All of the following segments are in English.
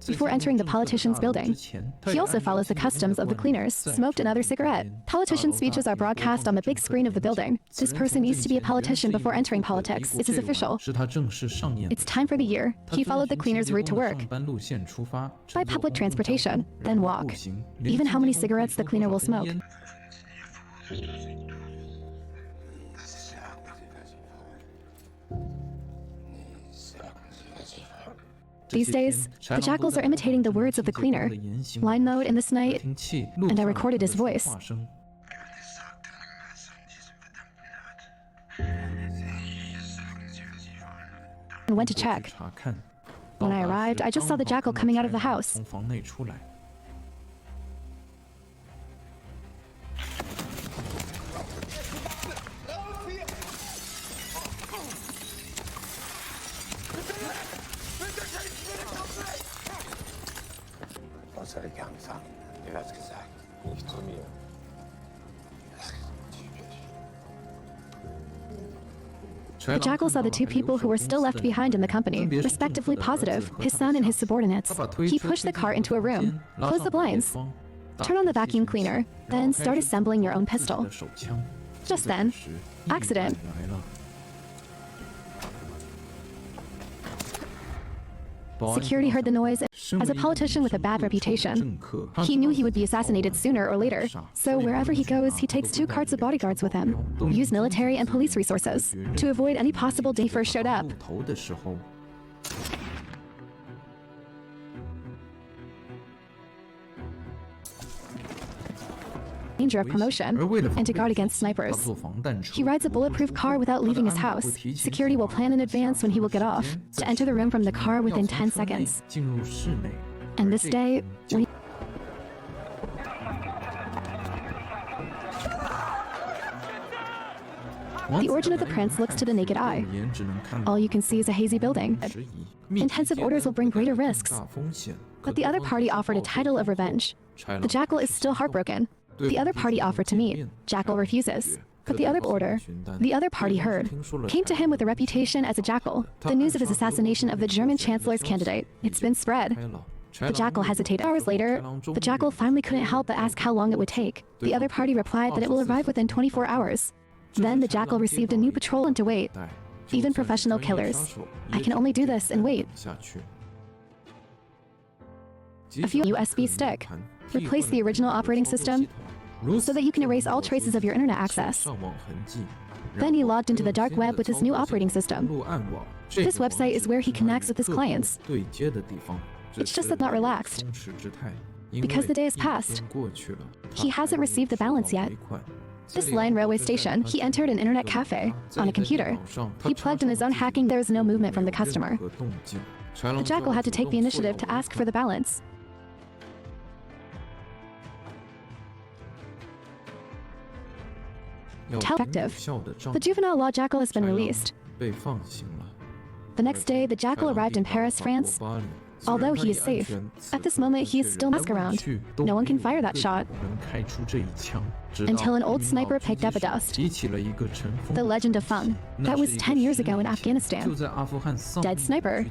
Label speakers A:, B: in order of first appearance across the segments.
A: Before entering the politician's building, he also follows the customs of the cleaners, smoked another cigarette. Politician speeches are broadcast on the big screen of the building. This person needs to be a politician before entering politics. It is official. It's time for the year. He followed the cleaner's route to work. By public transportation, then walk. Even how many cigarettes the cleaner will smoke. These days, the jackals are imitating the words of the cleaner. Line mode in this night, and I recorded his voice. And went to check. When I arrived, I just saw the jackal coming out of the house. The jackal saw the two people who were still left behind in the company, respectively positive, his son and his subordinates. He pushed the cart into a room, closed the blinds, turn on the vacuum cleaner, then start assembling your own pistol. Just then, accident. Security heard the noise. As a politician with a bad reputation, he knew he would be assassinated sooner or later. So wherever he goes, he takes 2 carts of bodyguards with him. Use military and police resources to avoid any possible danger. First showed up. Danger of promotion, and to guard against snipers. He rides a bulletproof car without leaving his house. Security will plan in advance when he will get off, to enter the room from the car within 10 seconds. And this day, when the origin of the prince looks to the naked eye. All you can see is a hazy building. Intensive orders will bring greater risks. But the other party offered a title of revenge. The jackal is still heartbroken. The other party offered to meet. Jackal refuses. But the other party heard, came to him with a reputation as a jackal. The news of his assassination of the German chancellor's candidate. It's been spread. The jackal hesitated. Hours later, the jackal finally couldn't help but ask how long it would take. The other party replied that it will arrive within 24 hours. Then the jackal received a new patrol and to wait. Even professional killers. I can only do this and wait. A few USB stick. Replace the original operating system so that you can erase all traces of your internet access. Then he logged into the dark web with his new operating system. This website is where he connects with his clients. It's just that not relaxed. Because the day has passed. He hasn't received the balance yet. This line railway station, he entered an internet cafe on a computer. He plugged in his own hacking. There was no movement from the customer. The jackal had to take the initiative to ask for the balance. Detective. The juvenile law jackal has been released. The next day, the jackal arrived in Paris, France. Although he is safe, at this moment he is still mask around. No one can fire that shot. Until an old sniper picked up a dust. The legend of Feng. That was 10 years ago in Afghanistan. Dead sniper.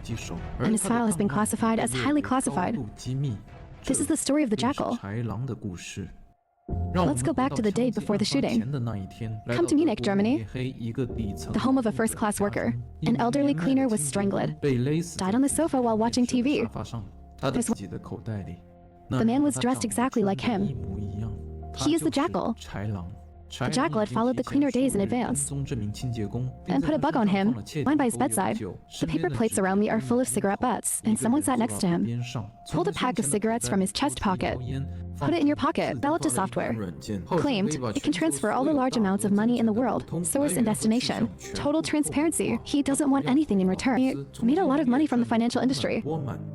A: And his file has been classified as highly classified. This is the story of the jackal. Let's go back to the day before the shooting. Come to Munich, Germany. The home of a first-class worker. An elderly cleaner was strangled. Died on the sofa while watching TV. The man was dressed exactly like him. He is the jackal. The jackal had followed the cleaner days in advance and put a bug on him, lying by his bedside. The paper plates around me are full of cigarette butts, and someone sat next to him. Pulled a pack of cigarettes from his chest pocket. Put it in your pocket, developed a software. Claimed it can transfer all the large amounts of money in the world, source and destination. Total transparency. He doesn't want anything in return. He made a lot of money from the financial industry.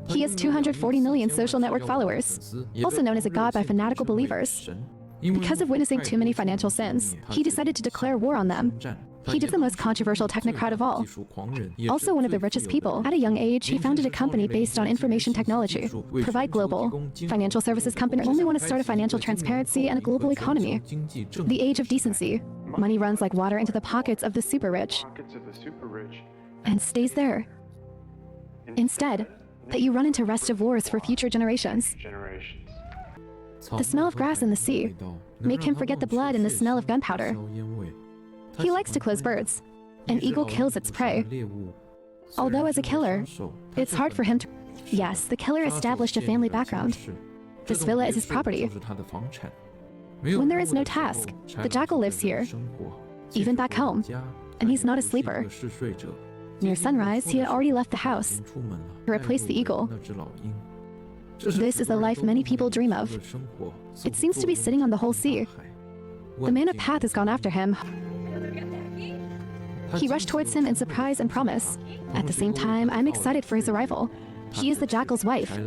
A: He has 240 million social network followers, also known as a god by fanatical believers. Because of witnessing too many financial sins, he decided to declare war on them. He did the most controversial technocrat of all. Also one of the richest people. At a young age, he founded a company based on information technology. Provide global financial services company. Only want to start a financial transparency and a global economy. The age of decency. Money runs like water into the pockets of the super rich. And stays there. Instead, that you run into restive wars for future generations. The smell of grass in the sea make him forget the blood and the smell of gunpowder. He likes to close birds. An eagle kills its prey. Although as a killer, it's hard for him to... Yes, the killer established a family background. This villa is his property. When there is no task, the jackal lives here, even back home, and he's not a sleeper. Near sunrise, he had already left the house to replace the eagle. This is the life many people dream of. It seems to be sitting on the whole sea. The man of path has gone after him. He rushed towards him in surprise and promise. At the same time, I'm excited for his arrival. He is the jackal's wife.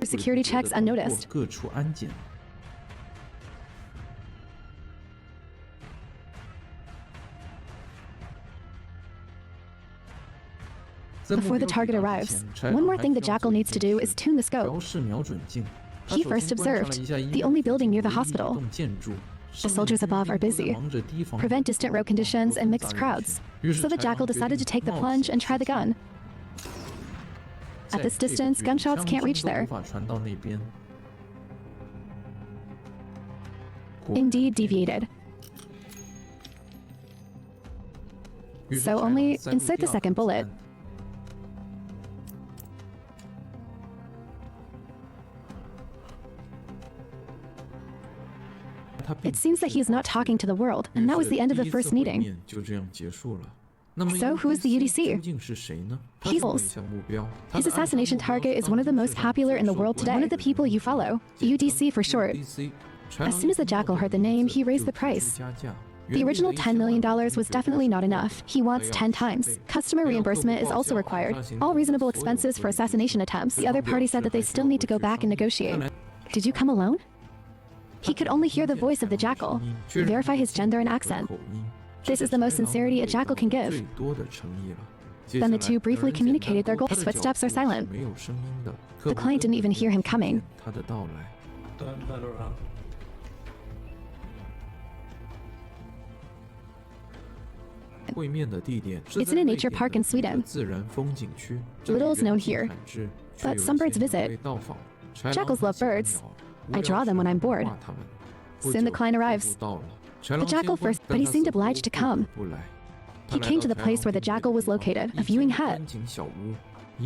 A: Security checks unnoticed. Before the target arrives, one more thing the jackal needs to do is tune the scope. He first observed the only building near the hospital. The soldiers above are busy. Prevent distant road conditions and mixed crowds. So the jackal decided to take the plunge and try the gun. At this distance, gunshots can't reach there. Indeed deviated. So only insert the second bullet. It seems that he is not talking to the world, and that was the end of the first meeting. So who is the UDC? He's Bulls. His assassination target is one of the most popular in the world today. One of the people you follow, UDC for short. As soon as the jackal heard the name, he raised the price. The original $10 million was definitely not enough. He wants 10 times. Customer reimbursement is also required. All reasonable expenses for assassination attempts. The other party said that they still need to go back and negotiate. Did you come alone? He could only hear the voice of the jackal. Verify his gender and accent. This is the most sincerity a jackal can give. Then the two briefly communicated their goals. His footsteps are silent. The client didn't even hear him coming. It's in a nature park in Sweden. Little is known here, but some birds visit. Jackals love birds. I draw them when I'm bored. Soon the client arrives. The jackal first, but he seemed obliged to come. He came to the place where the jackal was located, a viewing hut.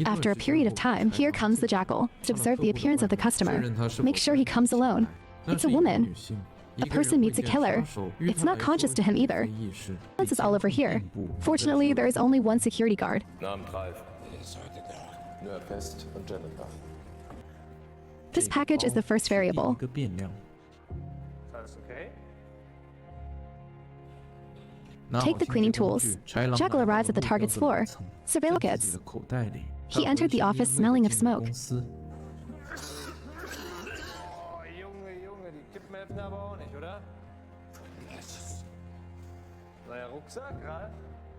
A: After a period of time, here comes the jackal to observe the appearance of the customer. Make sure he comes alone. It's a woman. A person meets a killer. It's not conscious to him either. This is all over here. Fortunately, there is only one security guard. This package is the first variable. Take the cleaning tools. Jackal arrives at the target's floor. Surveil kits. He entered the office smelling of smoke.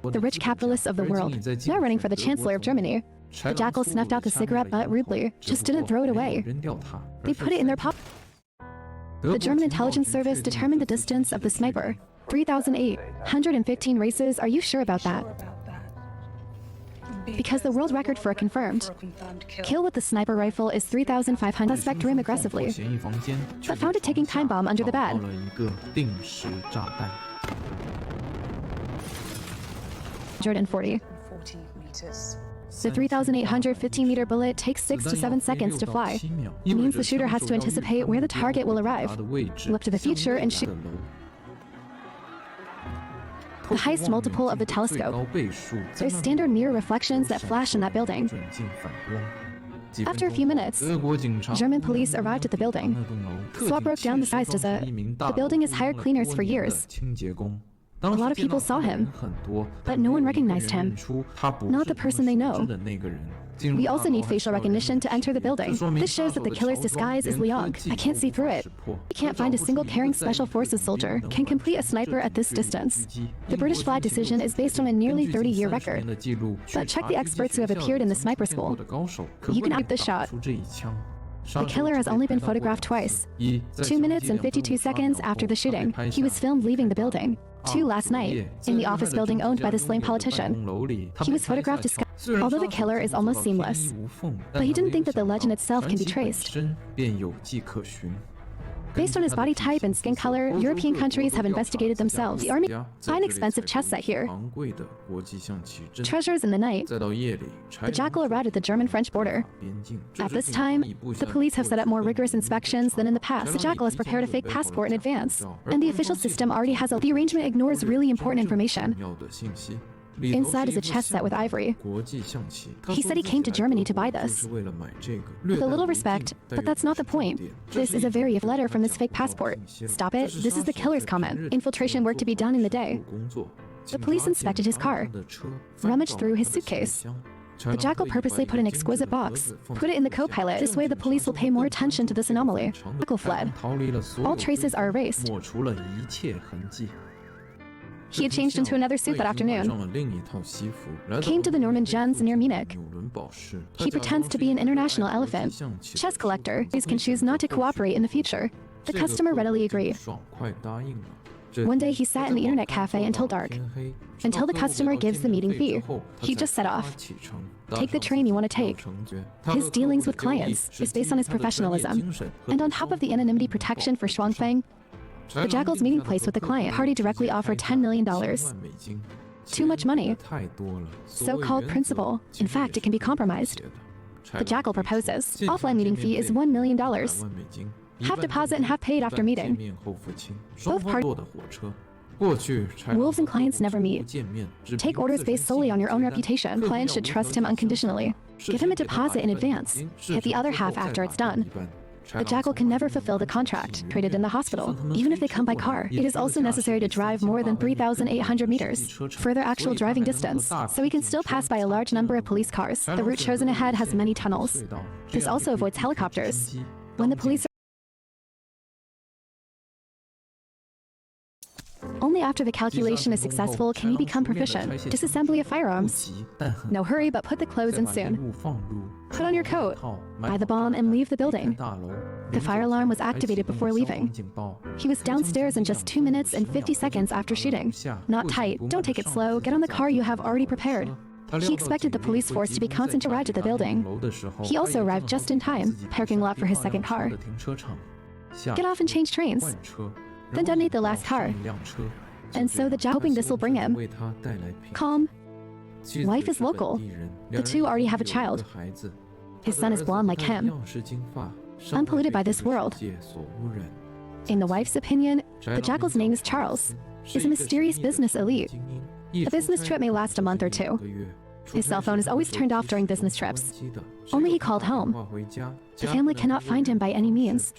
A: The rich capitalists of the world, now running for the Chancellor of Germany. The jackal snuffed out the cigarette butt rudely, just didn't throw it away. They put it in their pocket. The German intelligence service determined the distance of the sniper. 3,815 races, are you sure about that? Because the world record for a confirmed kill with the sniper rifle is 3,500. Suspect ran aggressively, but found a ticking time bomb under the bed. 140. The 3,815-meter bullet takes 6 to 7 seconds to fly. It means the shooter has to anticipate where the target will arrive, look to the future, and shoot. The highest multiple of the telescope. There's standard mirror reflections that flash in that building. After a few minutes, German police arrived at the building. SWAT broke down the size. The building has hired cleaners for years. A lot of people saw him, but no one recognized him. Not the person they know. We also need facial recognition to enter the building. This shows that the killer's disguise is Liang. I can't see through it. We can't find a single caring Special Forces soldier can complete a sniper at this distance. The British flag decision is based on a nearly 30-year record. But check the experts who have appeared in the sniper school. You can have this shot. The killer has only been photographed twice. 2 minutes and 52 seconds after the shooting, he was filmed leaving the building. 2 last night, in the office building owned by the slain politician. He was photographed although the killer is almost seamless. But he didn't think that the legend itself can be traced. Based on his body type and skin color, European countries have investigated themselves. The army find expensive chess set here. Treasures in the night. The Jackal arrived at the German-French border. At this time, the police have set up more rigorous inspections than in the past. The Jackal has prepared a fake passport in advance, and the official system already has the arrangement ignores really important information. Inside is a chess set with ivory. He said he came to Germany to buy this. With a little respect, but that's not the point. This is a very letter from this fake passport. Stop it, this is the killer's comment. Infiltration work to be done in the day. The police inspected his car, rummaged through his suitcase. The Jackal purposely put an exquisite box, put it in the co-pilot. This way the police will pay more attention to this anomaly. Jackal fled. All traces are erased. He had changed into another suit that afternoon. Came to the Norman Gens near Munich. He pretends to be an international elephant. Chess collector. These can choose not to cooperate in the future. The customer readily agreed. One day he sat in the internet cafe until dark. Until the customer gives the meeting fee. He just set off. Take the train you want to take. His dealings with clients is based on his professionalism. And on top of the anonymity protection for Shuangfeng, the Jackal's meeting place with the client party directly offered $10 million. Too much money. So-called principal. In fact, it can be compromised. The Jackal proposes. Offline meeting fee is $1 million. Half deposit and half paid after meeting. Both parties. Wolves and clients never meet. Take orders based solely on your own reputation. Clients should trust him unconditionally. Give him a deposit in advance. Get the other half after it's done. The Jackal can never fulfill the contract traded in the hospital, even if they come by car. It is also necessary to drive more than 3,800 meters, further actual driving distance, so he can still pass by a large number of police cars. The route chosen ahead has many tunnels. This also avoids helicopters. When the police Only after the calculation is successful can he become proficient. Disassembly of firearms. No hurry, but put the clothes in soon. Put on your coat, buy the bomb, and leave the building. The fire alarm was activated before leaving. He was downstairs in just 2 minutes and 50 seconds after shooting. Not tight, don't take it slow, get on the car you have already prepared. He expected the police force to be constantly arrived at the building. He also arrived just in time, parking lot for his second car. Get off and change trains. Then detonate the last car. And so the Jackal hoping this will bring him calm. Wife is local. The two already have a child. His son is blonde like him, unpolluted by this world. In the wife's opinion, the Jackal's name is Charles, is a mysterious business elite. The business trip may last a month or 2. His cell phone is always turned off during business trips. Only he called home. The family cannot find him by any means.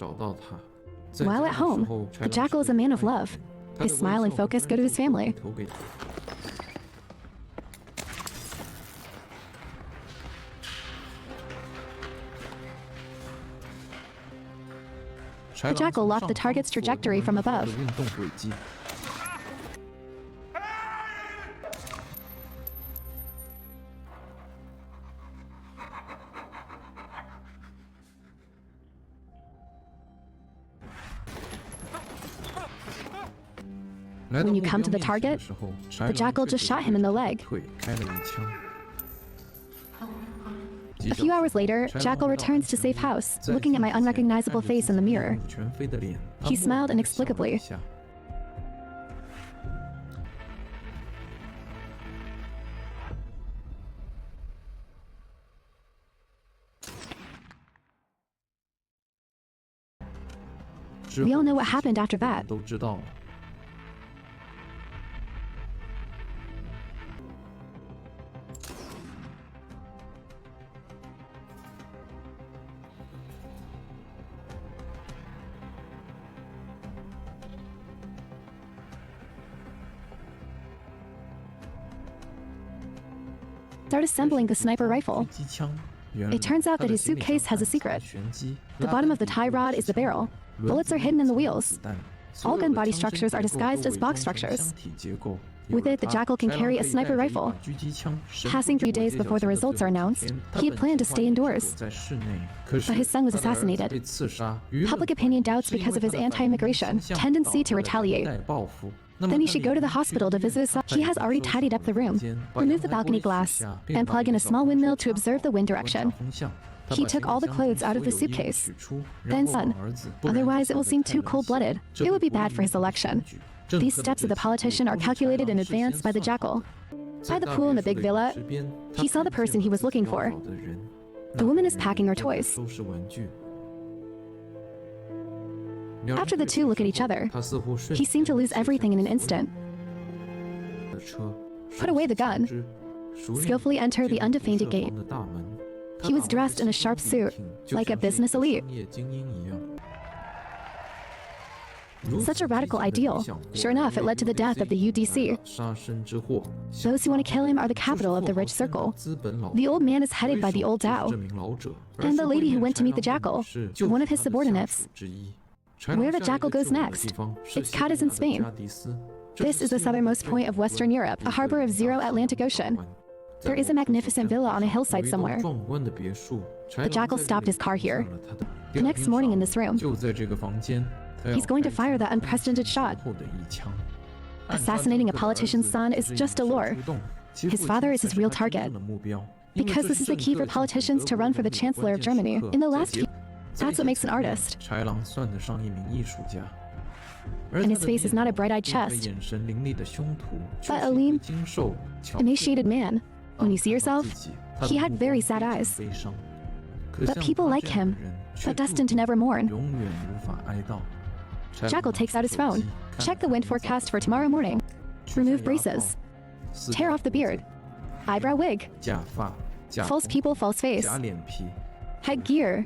A: While at home, the Jackal is a man of love. His smile and focus go to his family. The Jackal locked the target's trajectory from above. When you come to the target, the Jackal just shot him in the leg. A few hours later, Jackal returns to safe house, looking at my unrecognizable face in the mirror. He smiled inexplicably. We all know what happened after that. Start assembling the sniper rifle. It turns out that his suitcase has a secret. The bottom of the tie rod is the barrel. Bullets are hidden in the wheels. All gun body structures are disguised as box structures. With it, the Jackal can carry a sniper rifle. Passing 3 days before the results are announced, he had planned to stay indoors. But his son was assassinated. Public opinion doubts because of his anti-immigration tendency to retaliate. Then he should go to the hospital to visit his son. He has already tidied up the room, remove the balcony glass, and plug in a small windmill to observe the wind direction. He took all the clothes out of the suitcase. Then son, otherwise it will seem too cold-blooded. It would be bad for his election. These steps of the politician are calculated in advance by the Jackal. By the pool in the big villa, he saw the person he was looking for. The woman is packing her toys. After the two look at each other, he seemed to lose everything in an instant. Put away the gun. Skillfully enter the undefended gate. He was dressed in a sharp suit, like a business elite. Such a radical ideal. Sure enough, it led to the death of the UDC. Those who want to kill him are the capital of the rich circle. The old man is headed by the old Tao, and the lady who went to meet the Jackal, one of his subordinates. Where the Jackal goes next? It's Cadiz in Spain. This is the southernmost point of Western Europe, a harbor of zero Atlantic Ocean. There is a magnificent villa on a hillside somewhere. The Jackal stopped his car here. The next morning in this room, he's going to fire that unprecedented shot. Assassinating a politician's son is just a lure. His father is his real target. Because this is the key for politicians to run for the Chancellor of Germany. In the last few... That's what makes an artist. And his face is not a bright-eyed chest, but a lean, emaciated man. When you see yourself, he had very sad eyes. But people like him, but destined to never mourn. Jackal takes out his phone. Check the wind forecast for tomorrow morning. Remove braces. Tear off the beard. Eyebrow wig. False people, false face. Headgear.